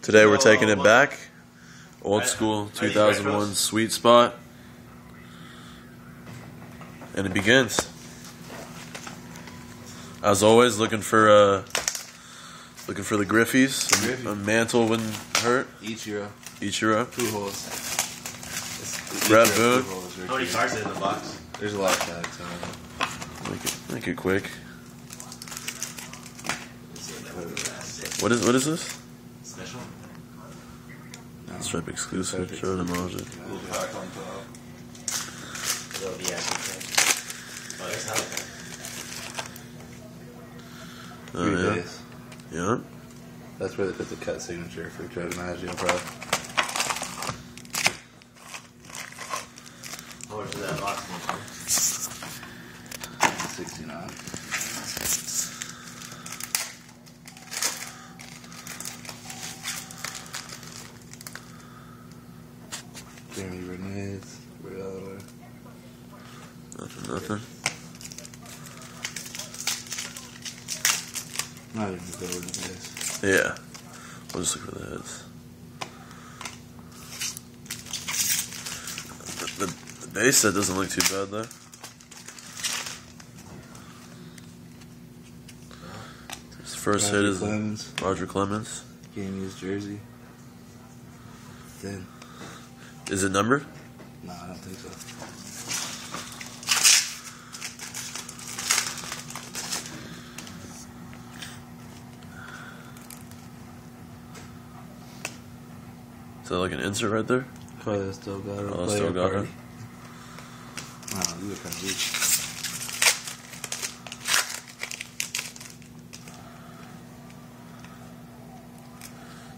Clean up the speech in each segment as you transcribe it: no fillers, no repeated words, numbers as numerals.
Today we're taking it back. Old school 2001 Sweet Spot. And it begins. As always, looking for the Griffies. A mantle wouldn't hurt. Ichiro. 2 holes. Brad Boone. How many cards in the box? There's a lot of tags on it. Make it quick. What is this? Special? Stripe exclusive. Show them all. It'll be active. Oh, there's how Oh, yeah. Yeah. That's where they put the cut signature for Joe DiMaggio, Pro. How much is that box? 69. Jeremy Bernays. Where the other way? Nothing. Not even the over the base. Yeah. We'll just look for the heads. The base set doesn't look too bad though. His first hit is Roger Clemens. Game used jersey. Thin. Is it numbered? No, I don't think so. Is that like an insert right there? Probably still got it. Oh, still got it. Wow, you look kind of weak.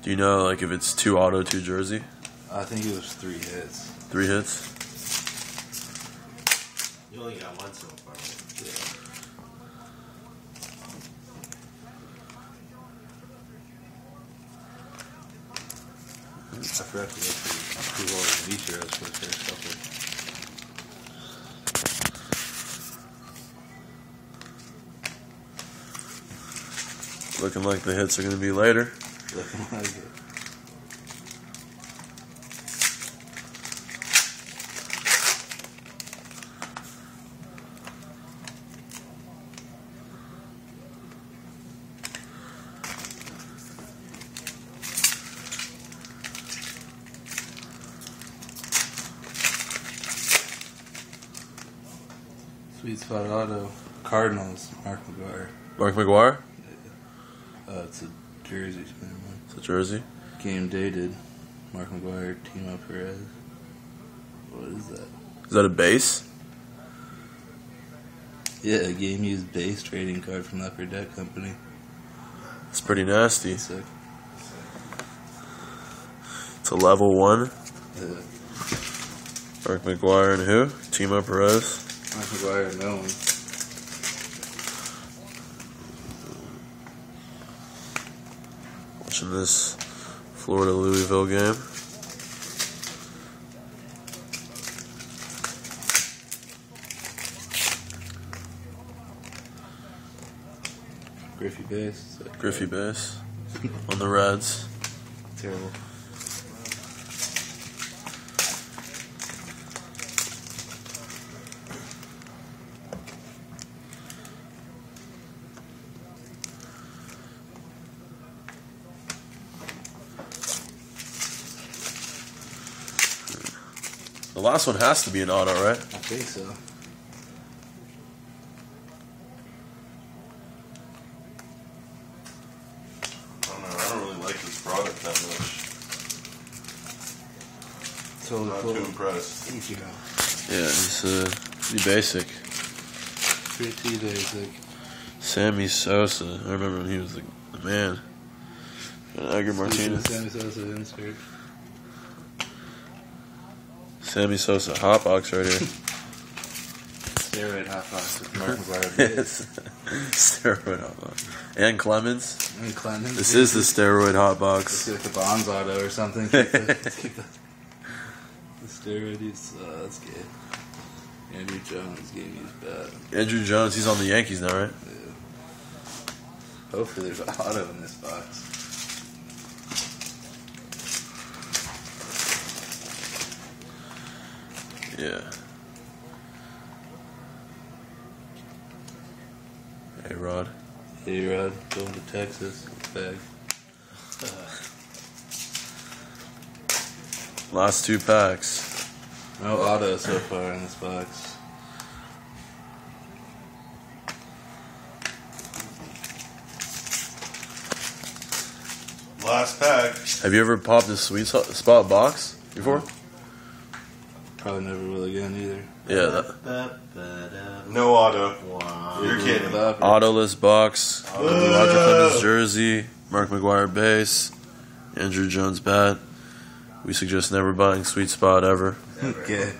Do you know like if it's 2 auto, 2 jersey? I think it was 3 hits. 3 hits? You only got one so far. I forgot to look for 2 holes of Ichiros for the first couple. Looking like the hits are going to be later. Looking like it. Sweet Spot Auto. Cardinals. Mark McGwire. Mark McGwire? It's a jersey. It's a jersey. Game dated. Mark McGwire, Timo Perez. What is that? Is that a base? Yeah, a game used base trading card from Upper Deck Company. It's pretty nasty. Sick. It's a level 1. Yeah. Mark McGwire and who? Timo Perez. Mark McGwire, no one. Watching this Florida Louisville game. Griffey base. Griffey base. On the Reds. Terrible. The last one has to be an auto, right? I think so. I don't really like this product that much. Totally Not cool. too impressed. Ichiro. Yeah, it's pretty basic. Pretty basic. Sammy Sosa. I remember when he was the man. And Edgar Martinez. Sammy Sosa insert. Sammy Sosa hotbox right here. Steroid hot box with Mark McGwire base. Steroid hotbox. And Clemens. And Clemens. This is the steroid Let's hotbox. get the Bonds auto or something. Keep the steroid use. That's good. Andrew Jones game used bad. Andrew Jones, he's on the Yankees now, right? Yeah. Hopefully there's an auto in this box. Yeah. Hey, Rod. A-Rod going to Texas. Bag. Last 2 packs. No auto so far in this box. Last pack. Have you ever popped a sweet spot box before? Probably never will again either. Yeah, that No auto. Wow. You're kidding. autoless box. Roger Clemens jersey. Mark McGuire base. Andrew Jones bat. We suggest never buying sweet spot ever. Okay.